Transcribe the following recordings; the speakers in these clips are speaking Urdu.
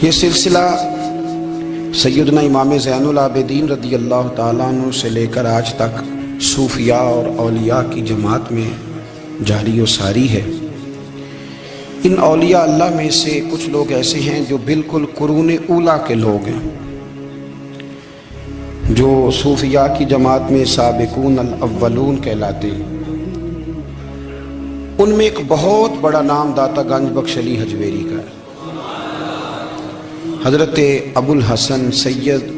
یہ سلسلہ سیدنا امام زین العابدین رضی اللہ تعالیٰ عنہ سے لے کر آج تک صوفیاء اور اولیاء کی جماعت میں جاری و ساری ہے۔ ان اولیاء اللہ میں سے کچھ لوگ ایسے ہیں جو بالکل قرون اولیٰ کے لوگ ہیں، جو صوفیاء کی جماعت میں سابقون الاولون کہلاتے ہیں۔ ان میں ایک بہت بڑا نام داتا گنج بخش علی حجویری کا ہے۔ حضرت ابو الحسن سید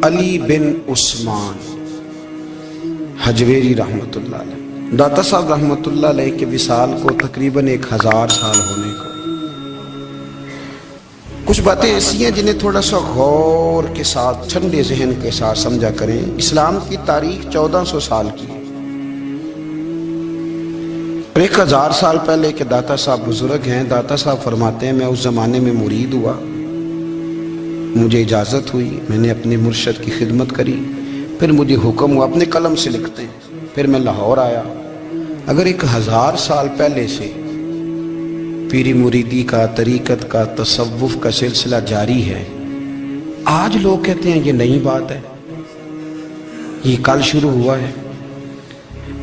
علی بن عثمان حجویری رحمۃ اللہ علیہ، داتا صاحب رحمۃ اللہ علیہ کے وصال کو تقریباً 1000 سال ہونے کو۔ کچھ باتیں ایسی ہیں جنہیں تھوڑا سا غور کے ساتھ، ٹھنڈے ذہن کے ساتھ سمجھا کریں۔ اسلام کی تاریخ 1400 سال کی ہے، اور 1000 سال پہلے کے داتا صاحب بزرگ ہیں۔ داتا صاحب فرماتے ہیں میں اس زمانے میں مرید ہوا، مجھے اجازت ہوئی، میں نے اپنے مرشد کی خدمت کری، پھر مجھے حکم ہوا، اپنے قلم سے لکھتے ہیں، پھر میں لاہور آیا۔ اگر 1000 سال پہلے سے پیری مریدی کا، طریقت کا، تصوف کا سلسلہ جاری ہے، آج لوگ کہتے ہیں یہ نئی بات ہے، یہ کل شروع ہوا ہے۔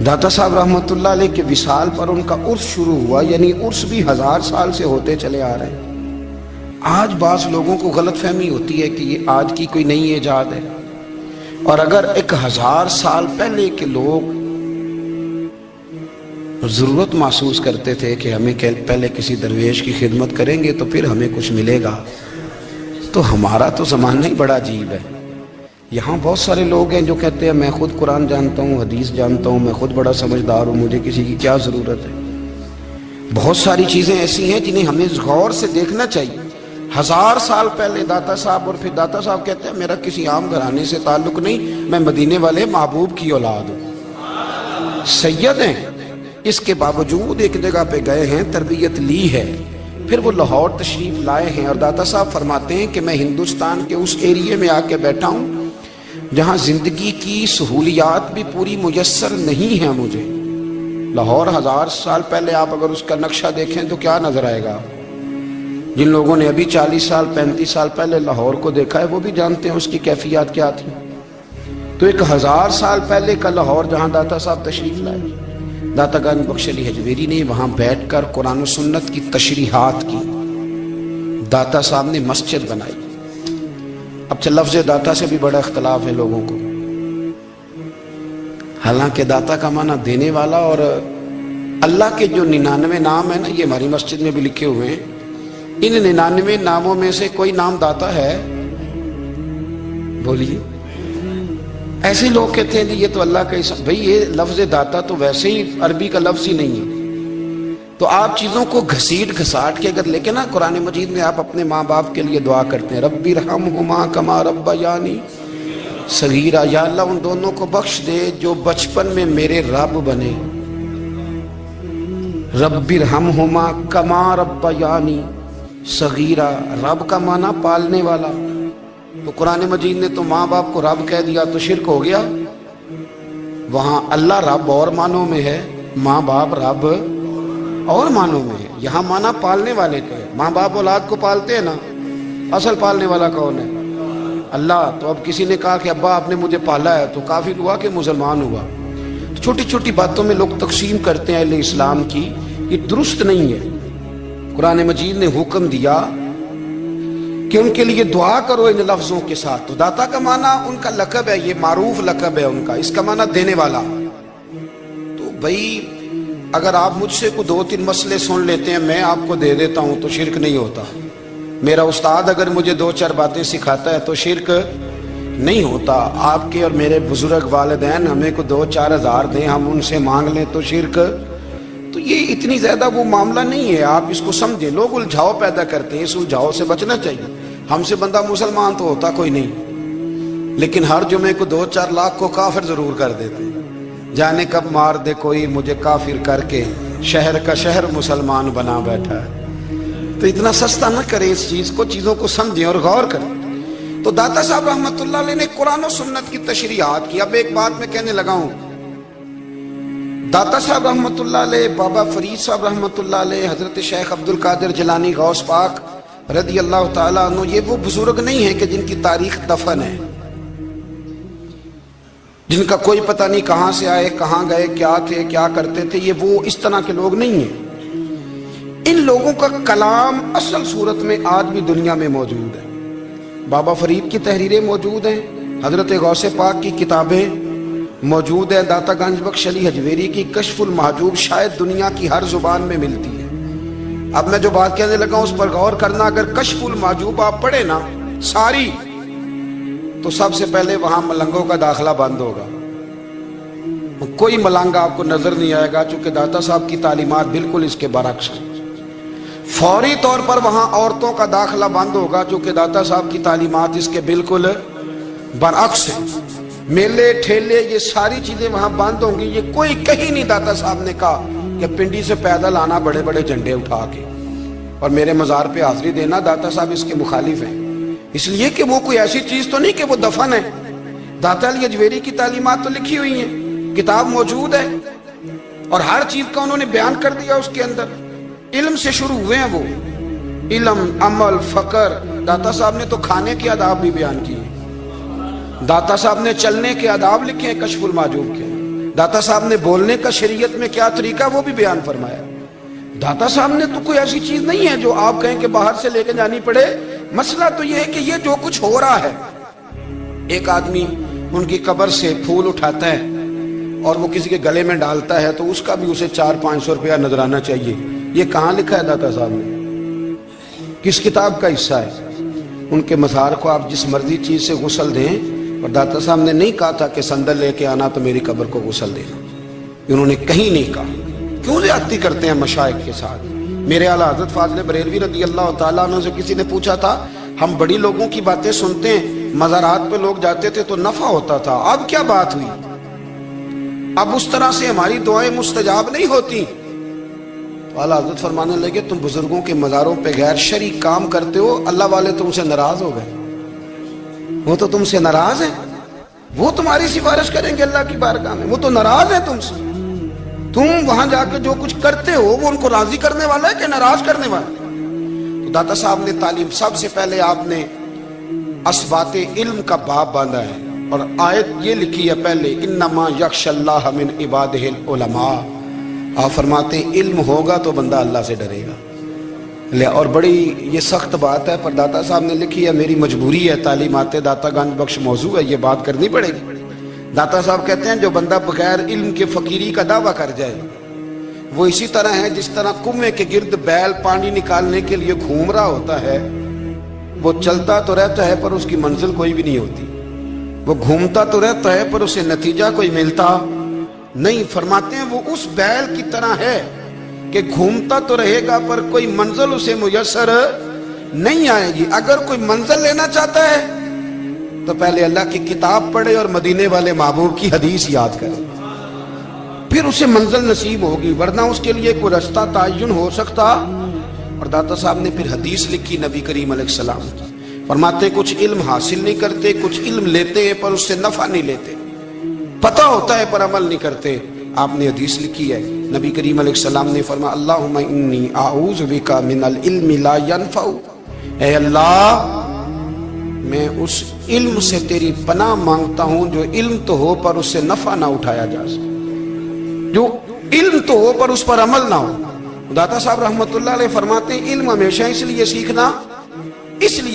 داتا صاحب رحمۃ اللہ علیہ کے وصال پر ان کا عرس شروع ہوا، یعنی عرس بھی 1000 سال سے ہوتے چلے آ رہے ہیں۔ آج بعض لوگوں کو غلط فہمی ہوتی ہے کہ یہ آج کی کوئی نئی ایجاد ہے، اور اگر 1000 سال پہلے کے لوگ ضرورت محسوس کرتے تھے کہ ہمیں پہلے کسی درویش کی خدمت کریں گے تو پھر ہمیں کچھ ملے گا، تو ہمارا تو زمانہ ہی بڑا عجیب ہے۔ یہاں بہت سارے لوگ ہیں جو کہتے ہیں میں خود قرآن جانتا ہوں، حدیث جانتا ہوں، میں خود بڑا سمجھدار ہوں، مجھے کسی کی کیا ضرورت ہے۔ بہت ساری چیزیں ایسی ہیں جنہیں ہمیں غور سے دیکھنا چاہیے۔ 1000 سال پہلے داتا صاحب، اور پھر داتا صاحب کہتے ہیں میرا کسی عام گھرانے سے تعلق نہیں، میں مدینے والے محبوب کی اولاد ہوں، سید ہیں۔ اس کے باوجود ایک جگہ پہ گئے ہیں، تربیت لی ہے، پھر وہ لاہور تشریف لائے ہیں، اور داتا صاحب فرماتے ہیں کہ میں ہندوستان کے اس ایریے میں آ کے بیٹھا ہوں جہاں زندگی کی سہولیات بھی پوری میسر نہیں ہیں مجھے۔ لاہور 1000 سال پہلے آپ اگر اس کا نقشہ دیکھیں تو کیا نظر آئے گا؟ جن لوگوں نے ابھی 40 سال 35 سال پہلے لاہور کو دیکھا ہے وہ بھی جانتے ہیں اس کی کیفیات کیا تھی۔ تو 1000 سال پہلے کا لاہور جہاں داتا صاحب تشریف لائے، داتا گنج بخش علی حجویری نے وہاں بیٹھ کر قرآن و سنت کی تشریحات کی۔ داتا صاحب نے مسجد بنائی۔ اب لفظ داتا سے بھی بڑا اختلاف ہے لوگوں کو، حالانکہ داتا کا معنی دینے والا، اور اللہ کے جو 99 نام ہیں نا، یہ ہماری مسجد میں بھی لکھے ہوئے ہیں، ان 99 ناموں میں سے کوئی نام داتا ہے؟ بولیے۔ ایسے لوگ کہتے ہیں یہ تو اللہ کا اسم، بھئی یہ لفظ داتا تو ویسے ہی عربی کا لفظ ہی نہیں ہے۔ تو آپ چیزوں کو گھسیٹ گھساٹ کے اگر لیکن نا، قرآن مجید میں آپ اپنے ماں باپ کے لیے دعا کرتے ہیں، ربی ارحمہما کما ربیانی صغیرا، یا اللہ ان دونوں کو بخش دے جو بچپن میں میرے رب بنے۔ ربی ارحمہما کما ربیانی صغیرہ، رب کا معنی پالنے والا۔ تو قرآن مجید نے تو ماں باپ کو رب کہہ دیا تو شرک ہو گیا۔ وہاں اللہ رب اور معنوں میں ہے، ماں باپ رب اور معنوں میں ہے۔ یہاں معنی پالنے والے کا ہے۔ ماں باپ اولاد کو پالتے ہیں نا، اصل پالنے والا کون ہے؟ اللہ۔ تو اب کسی نے کہا کہ ابا آپ نے مجھے پالا ہے، تو کافر ہوا کہ مسلمان ہوا؟ تو چھوٹی چھوٹی باتوں میں لوگ تقسیم کرتے ہیں اہل اسلام کی، یہ درست نہیں ہے۔ قرآن مجید نے حکم دیا کہ ان کے لیے دعا کرو ان لفظوں کے ساتھ۔ تو داتا کا معنی ان کا لقب ہے، یہ معروف لقب ہے ان کا، اس کا معنی دینے والا۔ تو بھئی اگر آپ مجھ سے کوئی 2-3 مسئلے سن لیتے ہیں، میں آپ کو دے دیتا ہوں تو شرک نہیں ہوتا۔ میرا استاد اگر مجھے 2-4 باتیں سکھاتا ہے تو شرک نہیں ہوتا۔ آپ کے اور میرے بزرگ والدین ہمیں کو 2-4 ہزار دیں، ہم ان سے مانگ لیں تو شرک؟ تو یہ اتنی زیادہ وہ معاملہ نہیں ہے، آپ اس کو سمجھیں۔ لوگ الجھاؤ پیدا کرتے ہیں، اس الجھاؤ سے بچنا چاہیے۔ ہم سے بندہ مسلمان تو ہوتا کوئی نہیں، لیکن ہر جمعے کو 2-4 لاکھ کو کافر ضرور کر دیتے ہیں۔ جانے کب مار دے کوئی مجھے کافر کر کے، شہر کا شہر مسلمان بنا بیٹھا ہے۔ تو اتنا سستا نہ کریں اس چیز کو، چیزوں کو سمجھیں اور غور کریں۔ تو داتا صاحب رحمۃ اللہ علیہ نے قرآن و سنت کی تشریحات کی۔ اب ایک بات میں کہنے لگا ہوں، داتا صاحب رحمۃ اللہ علیہ، بابا فرید صاحب رحمۃ اللہ علیہ، حضرت شیخ عبد القادر جیلانی غوث پاک رضی اللہ تعالیٰ عنہ یہ وہ بزرگ نہیں ہیں کہ جن کی تاریخ دفن ہے، جن کا کوئی پتہ نہیں کہاں سے آئے، کہاں گئے، کیا تھے، کیا کرتے تھے، یہ وہ اس طرح کے لوگ نہیں ہیں۔ ان لوگوں کا کلام اصل صورت میں آج بھی دنیا میں موجود ہے۔ بابا فرید کی تحریریں موجود ہیں، حضرت غوث پاک کی کتابیں موجود ہیں، داتا گنج بخش علی حجویری کی کشف المحجوب شاید دنیا کی ہر زبان میں ملتی ہے۔ اب میں جو بات کہنے لگا ہوں اس پر غور کرنا، اگر کشف المحجوب آپ پڑھے نا ساری، تو سب سے پہلے وہاں ملنگوں کا داخلہ بند ہوگا، کوئی ملنگ آپ کو نظر نہیں آئے گا، چونکہ داتا صاحب کی تعلیمات بالکل اس کے برعکس ہیں۔ فوری طور پر وہاں عورتوں کا داخلہ بند ہوگا، چونکہ داتا صاحب کی تعلیمات اس کے بالکل برعکس ہیں۔ میلے ٹھیلے یہ ساری چیزیں وہاں بند ہوں گی۔ یہ کوئی کہیں نہیں داتا صاحب نے کہا کہ پنڈی سے پیدل آنا بڑے بڑے جھنڈے اٹھا کے اور میرے مزار پہ حاضری دینا، داتا صاحب اس کے مخالف ہیں، اس لیے کہ وہ کوئی ایسی چیز تو نہیں کہ وہ دفن ہے۔ داتا علی حجویری کی تعلیمات تو لکھی ہوئی ہیں، کتاب موجود ہے، اور ہر چیز کا انہوں نے بیان کر دیا اس کے اندر۔ علم سے شروع ہوئے ہیں وہ، علم، عمل، فقر۔ داتا صاحب نے تو کھانے کے آداب بھی بیان کیے، داتا صاحب نے چلنے کے آداب لکھے ہیں کشف المحجوب کے، داتا صاحب نے بولنے کا شریعت میں کیا طریقہ وہ بھی بیان فرمایا۔ داتا صاحب نے تو کوئی ایسی چیز نہیں ہے جو آپ کہیں کہ باہر سے لے کے جانی پڑے۔ مسئلہ تو یہ ہے کہ یہ جو کچھ ہو رہا ہے، ایک آدمی ان کی قبر سے پھول اٹھاتا ہے اور وہ کسی کے گلے میں ڈالتا ہے تو اس کا بھی اسے 400-500 روپیہ نظرانہ چاہیے۔ یہ کہاں لکھا ہے داتا صاحب نے؟ کس کتاب کا حصہ ہے؟ ان کے مزار کو آپ جس مرضی چیز سے غسل دیں، اور داتا صاحب نے نہیں کہا تھا کہ سندل لے کے آنا تو میری قبر کو غسل دینا، انہوں نے کہیں نہیں کہا۔ کیوں زیادتی کرتے ہیں مشائخ کے ساتھ؟ میرے اعلیٰ حضرت فاضل بریلوی رضی اللہ تعالیٰ عنہ سے کسی نے پوچھا تھا، ہم بڑی لوگوں کی باتیں سنتے ہیں، مزارات پہ لوگ جاتے تھے تو نفع ہوتا تھا، اب کیا بات ہوئی؟ اب اس طرح سے ہماری دعائیں مستجاب نہیں ہوتی۔ تو اعلیٰ حضرت فرمانے لگے، تم بزرگوں کے مزاروں پہ غیر شرعی کام کرتے ہو، اللہ والے تم سے ناراض ہو گئے، وہ تو تم سے ناراض ہیں، وہ تمہاری سفارش کریں گے اللہ کی بارگاہ میں، وہ تو ناراض ہیں تم سے۔ تم وہاں جا کے جو کچھ کرتے ہو وہ ان کو راضی کرنے والا ہے کہ ناراض کرنے والا ہے؟ تو داتا صاحب نے تعلیم، سب سے پہلے آپ نے اسبات علم کا باب باندھا ہے، اور آیت یہ لکھی ہے پہلے، انما یخشی اللہ من عبادہ العلماء۔ آپ فرماتے ہیں علم ہوگا تو بندہ اللہ سے ڈرے گا۔ اور بڑی یہ سخت بات ہے، پر داتا صاحب نے لکھی ہے، میری مجبوری ہے، تعلیمات داتا گنج بخش موضوع ہے، یہ بات کرنی پڑے گی۔ داتا صاحب کہتے ہیں جو بندہ بغیر علم کے فقیری کا دعویٰ کر جائے وہ اسی طرح ہے جس طرح کنویں کے گرد بیل پانی نکالنے کے لیے گھوم رہا ہوتا ہے، وہ چلتا تو رہتا ہے پر اس کی منزل کوئی بھی نہیں ہوتی، وہ گھومتا تو رہتا ہے پر اسے نتیجہ کوئی ملتا نہیں۔ فرماتے ہیں وہ اس بیل کی طرح ہے کہ گھومتا تو رہے گا پر کوئی منزل اسے میسر نہیں آئے گی۔ اگر کوئی منزل لینا چاہتا ہے تو پہلے اللہ کی کتاب پڑھے اور مدینے والے محبوب کی حدیث یاد کرے، پھر اسے منزل نصیب ہوگی، ورنہ اس کے لیے کوئی رستہ تعین ہو سکتا۔ اور داتا صاحب نے پھر حدیث لکھی نبی کریم علیہ السلام کی، فرماتے کچھ علم حاصل نہیں کرتے، کچھ علم لیتے ہیں پر اس سے نفع نہیں لیتے، پتہ ہوتا ہے پر عمل نہیں کرتے۔ آپ نے حدیث لکھی ہے، نبی کریم علیہ السلام نے فرمایا، اللہم انی اعوذ بک من العلم لا ینفع، اے اللہ میں اس علم سے تیری پناہ مانگتا ہوں جو علم تو ہو پر اس سے نفع نہ اٹھایا جا سکے، جو علم تو ہو پر اس پر عمل نہ ہو۔ داتا صاحب رحمت اللہ علیہ فرماتے ہیں علم ہمیشہ اس لیے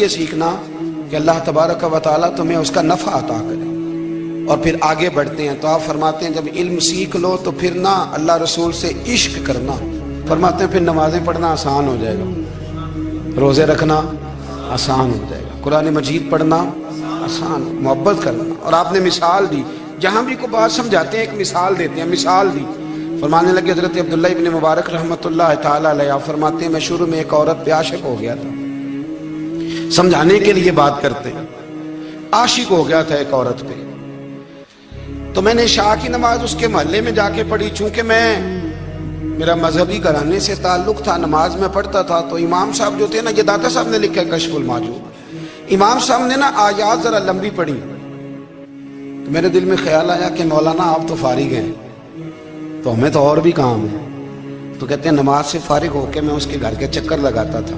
سیکھنا کہ اللہ تبارک و تعالیٰ تمہیں اس کا نفع عطا کرے۔ اور پھر آگے بڑھتے ہیں تو آپ فرماتے ہیں جب علم سیکھ لو تو پھر نہ اللہ رسول سے عشق کرنا، فرماتے ہیں پھر نمازیں پڑھنا آسان ہو جائے گا، روزے رکھنا آسان ہو جائے گا، قرآن مجید پڑھنا آسان، محبت کرنا۔ اور آپ نے مثال دی، جہاں بھی کوئی بات سمجھاتے ہیں ایک مثال دیتے ہیں، مثال دی۔ فرمانے لگے حضرت عبداللہ ابن مبارک رحمت اللہ تعالیٰ علیہ، آپ فرماتے ہیں میں شروع میں ایک عورت پہ عاشق ہو گیا تھا، سمجھانے کے لیے بات کرتے ہیں، عاشق ہو گیا تھا ایک عورت پہ، تو میں نے عشاء کی نماز اس کے محلے میں جا کے پڑھی، چونکہ میرا مذہبی گھرانے سے تعلق تھا، نماز میں پڑھتا تھا، تو امام صاحب جو تھے نا، یہ داتا صاحب نے لکھا ہے کشف المحجوب، امام صاحب نے نا آیات ذرا لمبی پڑھی، تو میرے دل میں خیال آیا کہ مولانا آپ تو فارغ ہیں تو ہمیں تو اور بھی کام ہے، تو کہتے ہیں نماز سے فارغ ہو کے میں اس کے گھر کے چکر لگاتا تھا،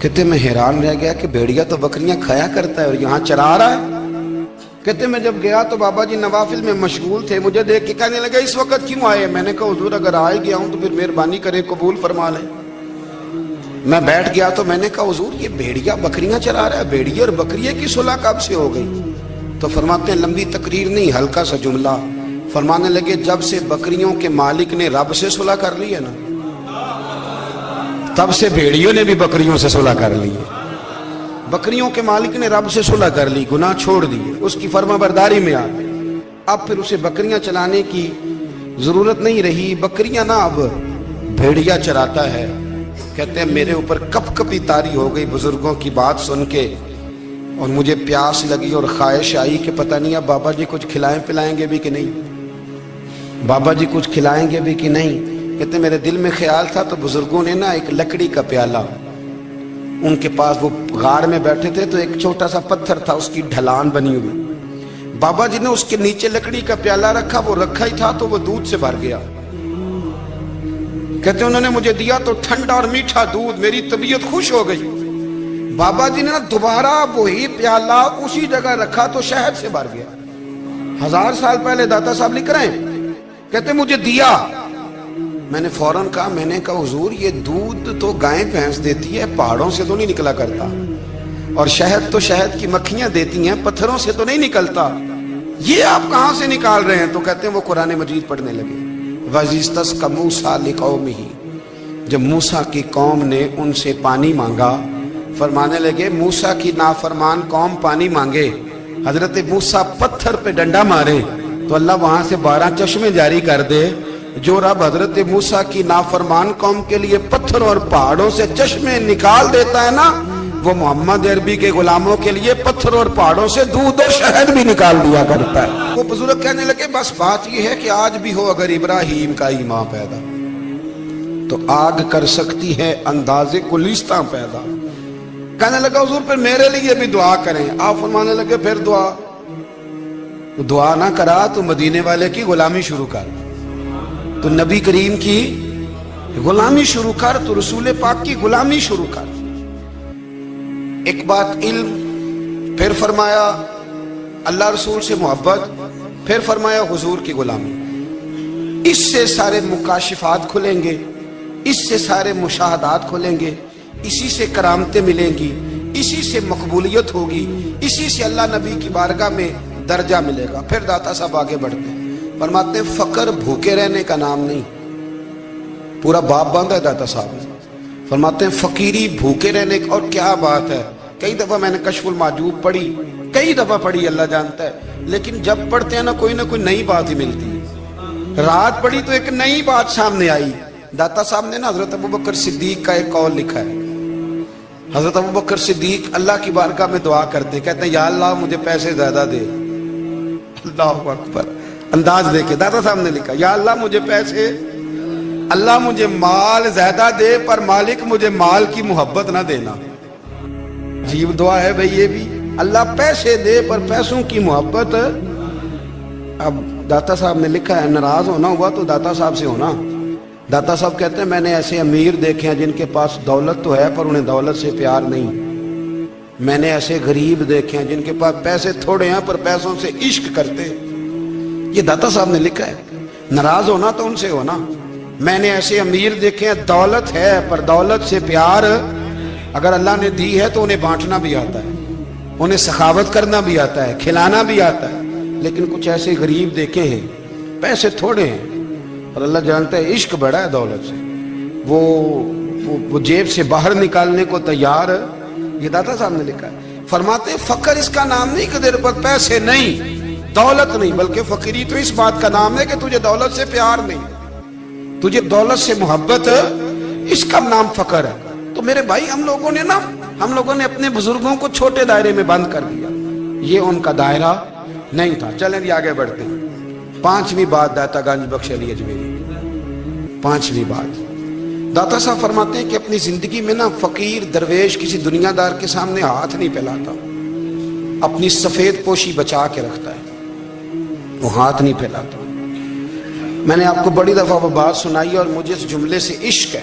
کہتے میں حیران رہ گیا کہ بھیڑیا تو بکریاں کھایا کرتا ہے اور یہاں چرا رہا ہے۔ کہتے میں جب گیا تو بابا جی نوافل میں مشغول تھے، مجھے دیکھ کے کہنے لگا اس وقت کیوں آئے؟ میں نے کہا حضور اگر آئے گیا ہوں تو پھر مہربانی کریں قبول فرما لیں۔ میں بیٹھ گیا تو میں نے کہا حضور یہ بھیڑیا بکریاں چرا رہا ہے، بھیڑیا اور بکریے کی صلح کب سے ہو گئی؟ تو فرماتے ہیں لمبی تقریر نہیں، ہلکا سا جملہ، فرمانے لگے جب سے بکریوں کے مالک نے رب سے صلح کر لی ہے نا، تب سے بھیڑیوں نے بھی بکریوں سے صلح کر لی ہے۔ بکریوں کے مالک نے رب سے صلح کر لی، گناہ چھوڑ دیے، اس کی فرما برداری میں آ گئے، اب پھر اسے بکریاں چلانے کی ضرورت نہیں رہی، بکریاں نہ اب بھیڑیا چراتا ہے۔ کہتے ہیں میرے اوپر کپ کپی طاری ہو گئی بزرگوں کی بات سن کے، اور مجھے پیاس لگی اور خواہش آئی کہ پتہ نہیں اب بابا جی کچھ کھلائیں پلائیں گے بھی کہ نہیں، بابا جی کچھ کھلائیں گے بھی کہ نہیں۔ کہتے میرے دل میں خیال تھا تو بزرگوں نے نا ایک لکڑی کا پیالہ، ان کے پاس وہ غار میں بیٹھے تھے تو ایک چھوٹا سا پتھر تھا، اس کی ڈھلان بنی ہوئی، بابا جی نے اس کے نیچے لکڑی کا پیالہ رکھا، وہ رکھا ہی تھا تو وہ دودھ سے بھر گیا۔ کہتے انہوں نے مجھے دیا تو ٹھنڈا اور میٹھا دودھ، میری طبیعت خوش ہو گئی۔ بابا جی نے دوبارہ وہی پیالہ اسی جگہ رکھا تو شہد سے بھر گیا۔ 1000 سال پہلے داتا صاحب لکھ رہے ہیں، کہتے مجھے دیا، میں نے فوراً کہا، میں نے کہا حضور یہ دودھ تو گائیں بھینس دیتی ہے، پہاڑوں سے تو نہیں نکلا کرتا، اور شہد تو شہد کی مکھیاں دیتی ہیں، پتھروں سے تو نہیں نکلتا، یہ آپ کہاں سے نکال رہے ہیں؟ تو کہتے ہیں وہ قرآن مجید پڑھنے لگے۔ وَإِذِ اسْتَسْقَىٰ مُوسَىٰ لِقَوْمِهِ، جب موسیٰ کی قوم نے ان سے پانی مانگا، فرمانے لگے موسیٰ کی نافرمان قوم پانی مانگے، حضرت موسیٰ پتھر پہ ڈنڈا مارے تو اللہ وہاں سے 12 چشمے جاری کر دے۔ جو رب حضرت موسیٰ کی نافرمان قوم کے لیے پتھر اور پہاڑوں سے چشمے نکال دیتا ہے نا، وہ محمد عربی کے غلاموں کے لیے پتھر اور پہاڑوں سے دودھ اور شہد بھی نکال دیا کرتا ہے۔ وہ بزرگ کہنے لگے بس بات یہ ہے کہ آج بھی ہو اگر ابراہیم کا ایمان پیدا تو آگ کر سکتی ہے انداز گلستاں پیدا۔ کہنے لگا حضور پھر میرے لیے بھی دعا کریں۔ آپ فرمانے لگے پھر دعا نہ کرا تو مدینے والے کی غلامی شروع کر، تو نبی کریم کی غلامی شروع کر، تو رسول پاک کی غلامی شروع کر۔ ایک بات علم، پھر فرمایا اللہ رسول سے محبت، پھر فرمایا حضور کی غلامی۔ اس سے سارے مکاشفات کھلیں گے، اس سے سارے مشاہدات کھلیں گے، اسی سے کرامتیں ملیں گی، اسی سے مقبولیت ہوگی، اسی سے اللہ نبی کی بارگاہ میں درجہ ملے گا۔ پھر داتا صاحب آگے بڑھتے ہیں، فرماتے ہیں فقر بھوکے رہنے کا نام نہیں، پورا باب باندھا ہے داتا صاحب نے۔ فرماتے ہیں فقیری بھوکے رہنے کا، اور کیا بات ہے، کئی دفعہ میں نے کشف المحجوب پڑھی، کئی دفعہ پڑھی، اللہ جانتا ہے، لیکن جب پڑھتے ہیں نا کوئی نہ کوئی نئی بات ہی ملتی ہے۔ رات پڑھی تو ایک نئی بات سامنے آئی۔ داتا صاحب نے نا حضرت ابوبکر صدیق کا ایک قول لکھا ہے۔ حضرت ابوبکر صدیق اللہ کی بارگاہ میں دعا کرتے، کہتے ہیں یا اللہ مجھے پیسے زیادہ دے۔ اللہ اکبر، انداز دیکھے داتا صاحب نے لکھا یا اللہ مجھے پیسے، اللہ مجھے مال زیادہ دے پر مالک مجھے مال کی محبت نہ دینا۔ عجیب دعا ہے بھئی یہ بھی، اللہ پیسے دے پر پیسوں کی محبت۔ اب داتا صاحب نے لکھا ہے ناراض ہونا ہوا تو داتا صاحب سے ہونا۔ داتا صاحب کہتے ہیں میں نے ایسے امیر دیکھے ہیں جن کے پاس دولت تو ہے پر انہیں دولت سے پیار نہیں، میں نے ایسے غریب دیکھے ہیں جن کے پاس پیسے تھوڑے ہیں پر پیسوں سے عشق کرتے۔ یہ داتا صاحب نے لکھا ہے، ناراض ہونا تو ان سے ہونا۔ میں نے ایسے امیر دیکھے ہیں دولت ہے پر دولت سے پیار، اگر اللہ نے دی ہے تو انہیں بانٹنا بھی آتا ہے، انہیں سخاوت کرنا بھی آتا ہے، کھلانا بھی آتا ہے، لیکن کچھ ایسے غریب دیکھے ہیں پیسے تھوڑے ہیں اور اللہ جانتا ہے عشق بڑا ہے دولت سے، وہ جیب سے باہر نکالنے کو تیار۔ یہ داتا صاحب نے لکھا ہے۔ فرماتے فقر اس کا نام نہیں کہ تیرے پر پیسے نہیں، دولت نہیں، بلکہ فقیری تو اس بات کا نام ہے کہ تجھے دولت سے پیار نہیں، تجھے دولت سے محبت، اس کا نام فقر ہے۔ تو میرے بھائی ہم لوگوں نے اپنے بزرگوں کو چھوٹے دائرے میں بند کر دیا، یہ ان کا دائرہ نہیں تھا۔ چلیں جی آگے بڑھتے ہیں۔ 5ویں بات داتا گنج بخش علی اجمیری، 5ویں بات داتا صاحب فرماتے ہیں کہ اپنی زندگی میں نا فقیر درویش کسی دنیا دار کے سامنے ہاتھ نہیں پھیلاتا، اپنی سفید پوشی بچا کے رکھتا ہے، وہ ہاتھ نہیں پھیلاتا۔ میں نے آپ کو بڑی دفعہ وہ بات سنائی اور مجھے اس جملے سے عشق ہے۔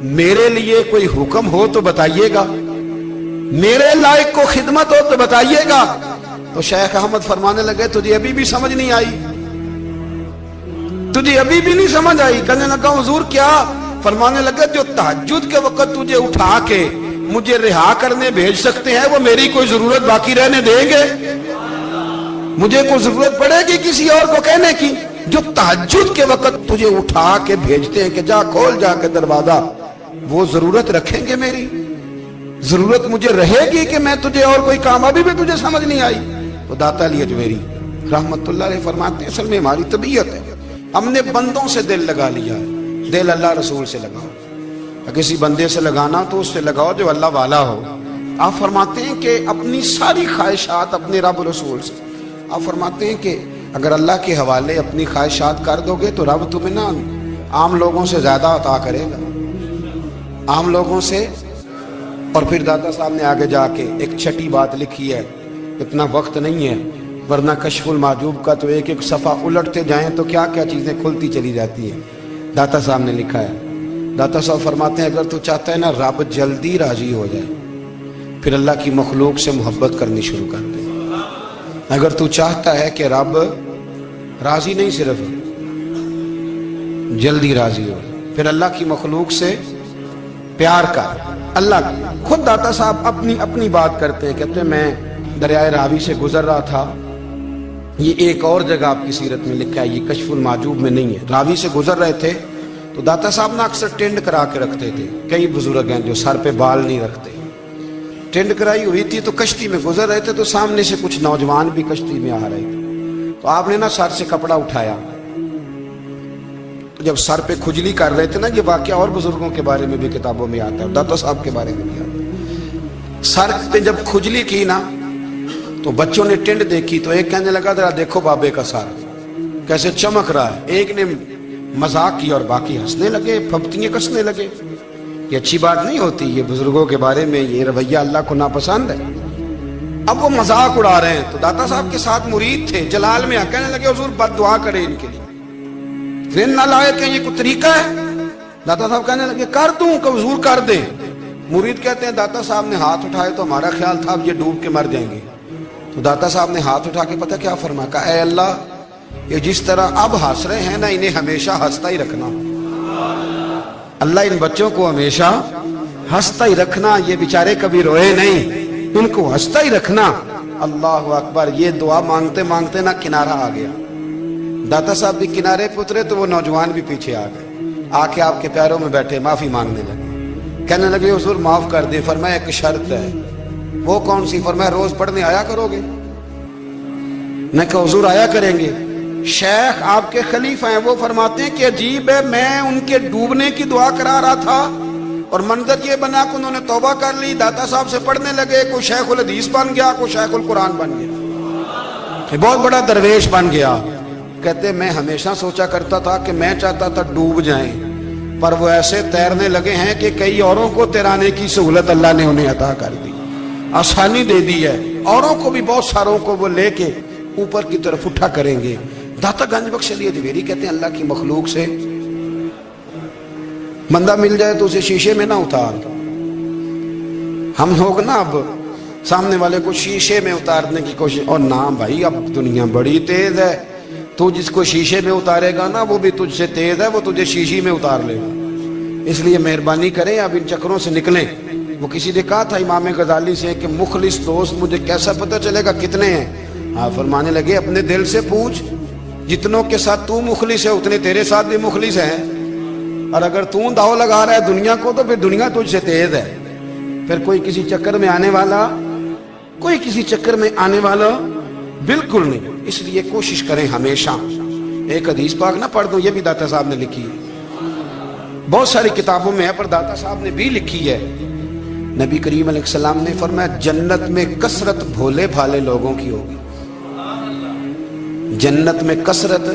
میرے لیے کوئی حکم ہو تو بتائیے گا, میرے لائق کو خدمت ہو تو بتائیے گا. تو شیخ احمد فرمانے لگے تجھے ابھی بھی سمجھ نہیں آئی, تجھے ابھی بھی نہیں سمجھ آئی. کہنے لگا حضور کیا؟ فرمانے لگے جو تہجد کے وقت تجھے اٹھا کے مجھے رہا کرنے بھیج سکتے ہیں وہ میری کوئی ضرورت باقی رہنے دیں گے؟ مجھے کوئی ضرورت پڑے گی کسی اور کو کہنے کی؟ جو تہجد کے وقت تجھے اٹھا کے بھیجتے ہیں کہ جا کھول جا کے دروازہ, وہ ضرورت رکھیں گے میری؟ ضرورت مجھے رہے گی کہ میں تجھے اور کوئی کام؟ ابھی بھی تجھے سمجھ نہیں آئی. تو داتا علی اجمیری رحمت اللہ علیہ فرماتے ہیں اصل میں ہماری طبیعت ہے, ہم نے بندوں سے دل لگا لیا ہے. دل اللہ رسول سے لگاؤ, کسی بندے سے لگانا تو اس سے لگاؤ جو اللہ والا ہو. آپ فرماتے ہیں کہ اپنی ساری خواہشات اپنے رب رسول سے, آپ فرماتے ہیں کہ اگر اللہ کے حوالے اپنی خواہشات کر دو گے تو رب تمہیں نا عام لوگوں سے زیادہ عطا کرے گا, عام لوگوں سے. اور پھر داتا صاحب نے آگے جا کے ایک چھٹی بات لکھی ہے, اتنا وقت نہیں ہے ورنہ کشف المحجوب کا تو ایک ایک صفحہ الٹتے جائیں تو کیا کیا چیزیں کھلتی چلی جاتی ہیں. داتا صاحب نے لکھا ہے, داتا صاحب فرماتے ہیں اگر تو چاہتا ہے نا رب جلدی راضی ہو جائے پھر اللہ کی مخلوق سے محبت کرنی شروع کر دے. اگر تو چاہتا ہے کہ رب راضی نہیں صرف جلدی راضی ہو پھر اللہ کی مخلوق سے پیار کر. اللہ خود داتا صاحب اپنی بات کرتے ہیں, کہتے ہیں میں دریائے راوی سے گزر رہا تھا, یہ ایک اور جگہ آپ کی سیرت میں لکھا ہے, یہ کشف المحجوب میں نہیں ہے. راوی سے گزر رہے تھے تو داتا صاحب نے اکثر ٹینڈ کرا کے رکھتے تھے. کئی بزرگ ہیں جو سر پہ بال نہیں رکھتے, ٹینڈ کرائی ہوئی تھی تو کشتی میں گزر رہے تھے تو سامنے سے کچھ نوجوان بھی کشتی میں آ رہے تھے. تو آپ نے نا سر سے کپڑا اٹھایا, جب سر پہ کھجلی کر رہے تھے نا, یہ واقعہ اور بزرگوں کے بارے میں بھی کتابوں میں آتا ہے, داتا صاحب کے بارے میں بھی آتا ہے. سر پہ جب کھجلی کی نا تو بچوں نے ٹینڈ دیکھی تو ایک کہنے لگا ذرا دیکھو بابے کا سر کیسے چمک رہا ہے. ایک نے مذاق کیا اور باقی ہنسنے لگے, پھپتیاں کسنے لگے. یہ اچھی بات نہیں ہوتی, یہ بزرگوں کے بارے میں یہ رویہ اللہ کو ناپسند ہے. اب وہ مذاق اڑا رہے ہیں تو داتا صاحب کے ساتھ مرید تھے جلال میں, کہنے لگے حضور بد دعا کرے ان کے لیے, ذہن نہ لائے کہ یہ کوئی طریقہ ہے. داتا صاحب کہنے لگے کر دوں کہ حضور کر دیں. مرید کہتے ہیں داتا صاحب نے ہاتھ اٹھائے تو ہمارا خیال تھا اب یہ ڈوب کے مر جائیں گے. تو داتا صاحب نے ہاتھ اٹھا کے پتہ کیا فرمایا, کہا اے اللہ یہ جس طرح اب ہنس رہے ہیں نا انہیں ہمیشہ ہنستا ہی رکھنا. اللہ ان بچوں کو ہمیشہ ہنستا ہی رکھنا, یہ بیچارے کبھی روئے نہیں, ان کو ہنستا ہی رکھنا. اللہ اکبر. یہ دعا مانگتے مانگتے نا کنارہ آ گیا. داتا صاحب بھی کنارے پہ اترے تو وہ نوجوان بھی پیچھے آ گئے, آ کے آپ کے پیروں میں بیٹھے معافی مانگنے لگے. کہنے لگے حضور معاف کر دیں. فرمایا ایک شرط ہے. وہ کون سی؟ فرمایا روز پڑھنے آیا کرو گے؟ میں کہا حضور آیا کریں گے. شیخ آپ کے خلیفہ ہیں, وہ فرماتے ہیں کہ عجیب ہے, میں ان کے ڈوبنے کی دعا کرا رہا تھا اور منظر یہ بنا کہ انہوں نے توبہ کر لی, داتا صاحب سے پڑھنے لگے, کوئی شیخ الحدیث بن گیا, کوئی شیخ القرآن بن گیا, بہت بڑا درویش بن گیا. کہتے میں ہمیشہ سوچا کرتا تھا کہ میں چاہتا تھا ڈوب جائیں, پر وہ ایسے تیرنے لگے ہیں کہ کئی اوروں کو تیرانے کی سہولت اللہ نے انہیں عطا کر دی, آسانی دے دی ہے. اوروں کو بھی بہت ساروں کو وہ لے کے اوپر کی طرف اٹھا کریں گے. داتا گنج بخش علی اجمیری کہتے ہیں اللہ کی مخلوق سے بندہ مل جائے تو اسے شیشے میں نہ اتار. ہم لوگ نا اب سامنے والے کو شیشے میں اتارنے کی کوشش, اور نہ بھائی اب دنیا بڑی تیز ہے, تو جس کو شیشے میں اتارے گا نا وہ بھی تجھ سے تیز ہے, وہ تجھے شیشی میں اتار لے گا. اس لیے مہربانی کریں اب ان چکروں سے نکلیں. وہ کسی نے کہا تھا امام غزالی سے کہ مخلص دوست مجھے کیسا پتہ چلے گا کتنے ہیں؟ آپ فرمانے لگے اپنے دل سے پوچھ, جتنوں کے ساتھ تو مخلص ہے اتنے تیرے ساتھ بھی مخلص ہیں, اور اگر تو داؤ لگا رہا ہے دنیا کو تو پھر دنیا تجھ سے تیز ہے. پھر کوئی کسی چکر میں آنے والا بالکل نہیں. اس لیے کوشش کریں ہمیشہ. ایک حدیث پاک نہ پڑھ دوں, یہ بھی داتا صاحب نے لکھی ہے, بہت ساری کتابوں میں ہے پر داتا صاحب نے بھی لکھی ہے. نبی کریم علیہ السلام نے فرمایا جنت میں کثرت بھولے بھالے لوگوں کی ہوگی. جنت میں کثرت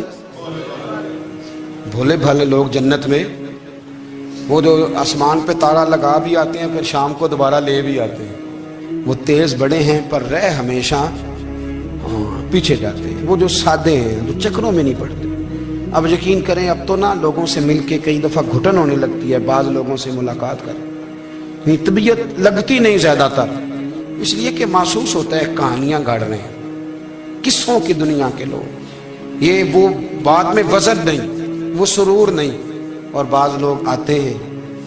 بھولے بھالے لوگ جنت میں, وہ جو آسمان پہ تارا لگا بھی آتے ہیں پھر شام کو دوبارہ لے بھی آتے ہیں, وہ تیز بڑے ہیں پر رہ ہمیشہ پیچھے جاتے ہیں. وہ جو سادے ہیں جو چکروں میں نہیں پڑتے, اب یقین کریں اب تو نا لوگوں سے مل کے کئی دفعہ گھٹن ہونے لگتی ہے، بعض لوگوں سے ملاقات کر طبیعت لگتی نہیں زیادہ تر، اس لیے کہ محسوس ہوتا ہے کہانیاں گاڑ رہے ہیں، قصوں کی دنیا کے لوگ، یہ وہ بات میں وزن نہیں، وہ سرور نہیں، اور بعض لوگ آتے ہیں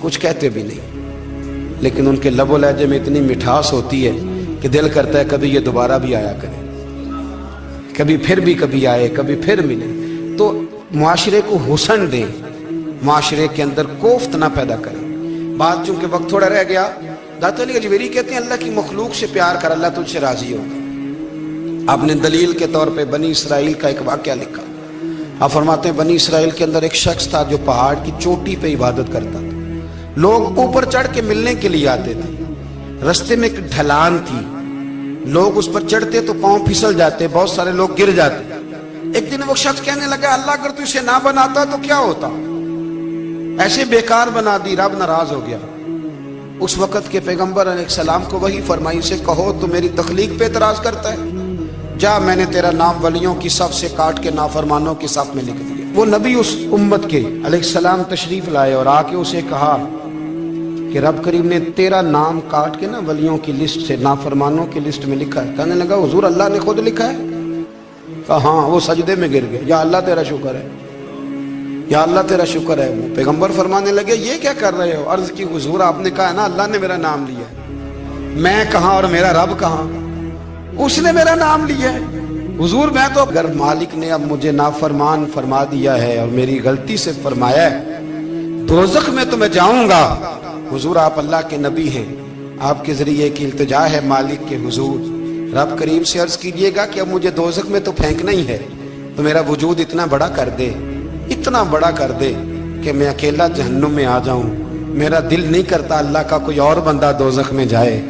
کچھ کہتے بھی نہیں، لیکن ان کے لب و لہجے میں اتنی مٹھاس ہوتی ہے کہ دل کرتا ہے کبھی یہ دوبارہ بھی آیا کرے، کبھی پھر بھی کبھی آئے، کبھی پھر ملے۔ تو معاشرے کو حسن دیں، معاشرے کے اندر کوفت نہ پیدا کریں۔ بات چونکہ وقت تھوڑا رہ گیا، داتا علی اجمیری کہتے ہیں اللہ کی مخلوق سے پیار کر، اللہ تجھ سے راضی ہوگا۔ آپ نے دلیل کے طور پہ بنی اسرائیل کا ایک واقعہ لکھا۔ آپ فرماتے ہیں بنی اسرائیل کے اندر ایک شخص تھا جو پہاڑ کی چوٹی پہ عبادت کرتا تھا، لوگ اوپر چڑھ کے ملنے کے لیے آتے تھے، رستے میں ایک ڈھلان تھی، لوگ اس پر چڑھتے تو پاؤں پھسل جاتے، بہت سارے لوگ گر جاتے۔ ایک دن وہ شخص کہنے لگا اللہ اگر تو اسے نہ بناتا تو کیا ہوتا، ایسے بیکار بنا دی، رب ناراض ہو گیا۔ اس وقت کے پیغمبر علیہ السلام کو وحی فرمائی سے کہو تو میری تخلیق پہ اعتراض کرتا ہے، جا میں نے تیرا نام ولیوں کی صف سے کاٹ کے نافرمانوں کی صف میں لکھ دیا۔ وہ نبی اس امت کے علیہ السلام تشریف لائے اور آ کے اسے کہا کہ رب کریم نے تیرا نام کاٹ کے نا ولیوں کی لسٹ سے نافرمانوں کی لسٹ میں لکھا ہے۔ کہنے لگا حضور اللہ نے خود لکھا ہے؟ کہا ہاں۔ وہ سجدے میں گر گئے، یا اللہ تیرا شکر ہے، یا اللہ تیرا شکر ہے۔ وہ پیغمبر فرمانے لگے یہ کیا کر رہے ہو؟ عرض کی حضور آپ نے کہا ہے نا اللہ نے میرا نام لیا ہے، میں کہاں اور میرا رب کہاں؟ اس نے میرا نام لیا ہے حضور، میں تو اگر مالک نے اب مجھے نافرمان فرما دیا ہے اور میری غلطی سے فرمایا ہے دوزخ میں تو میں جاؤں گا۔ حضور آپ اللہ کے نبی ہیں، آپ کے ذریعے کی التجا ہے مالک کے حضور، رب کریم سے عرض کیجئے گا کہ اب مجھے دوزخ میں تو پھینکنا ہی ہے، تو میرا وجود اتنا بڑا کر دے، اتنا بڑا کر دے کہ میں اکیلا جہنم میں آ جاؤں۔ میرا دل نہیں کرتا اللہ کا کوئی اور بندہ دوزخ میں جائے،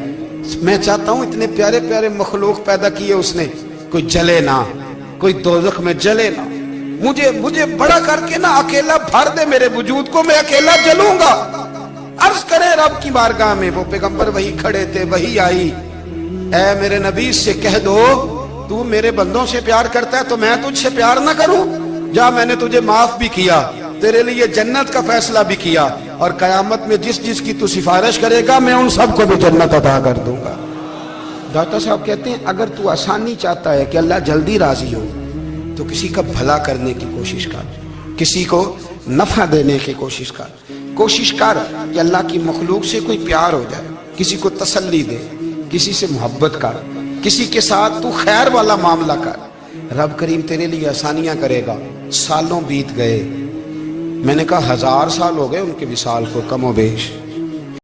میں چاہتا ہوں اتنے پیارے پیارے مخلوق پیدا کیے اس نے، کوئی جلے نہ، کوئی دوزخ میں جلے نہ، مجھے بڑا کر کے نہ اکیلا بھر دے میرے وجود کو، میں اکیلا جلوں گا۔ عرض کرے رب کی بارگاہ میں، وہ پیغمبر وہی کھڑے تھے، وہی آئی، اے میرے نبی سے کہہ دو تو میرے بندوں سے پیار کرتا ہے تو میں تجھ سے پیار نہ کروں؟ جا میں نے تجھے معاف بھی کیا، تیرے لیے جنت کا فیصلہ بھی کیا، اور قیامت میں جس جس کی تو سفارش کرے گا میں ان سب کو بھی جنت عطا کر دوں گا۔ داتا صاحب کہتے ہیں اگر تو آسانی چاہتا ہے کہ اللہ جلدی راضی ہو تو کسی کا بھلا کرنے کی کوشش کر، کسی کو نفع دینے کی کوشش کر کہ اللہ کی مخلوق سے کوئی پیار ہو جائے، کسی کو تسلی دے، کسی سے محبت کر، کسی کے ساتھ تو خیر والا معاملہ کر، رب کریم تیرے لیے آسانیاں کرے گا۔ سالوں بیت گئے، میں نے کہا 1000 سال ہو گئے ان کے وصال کو کم و بیش،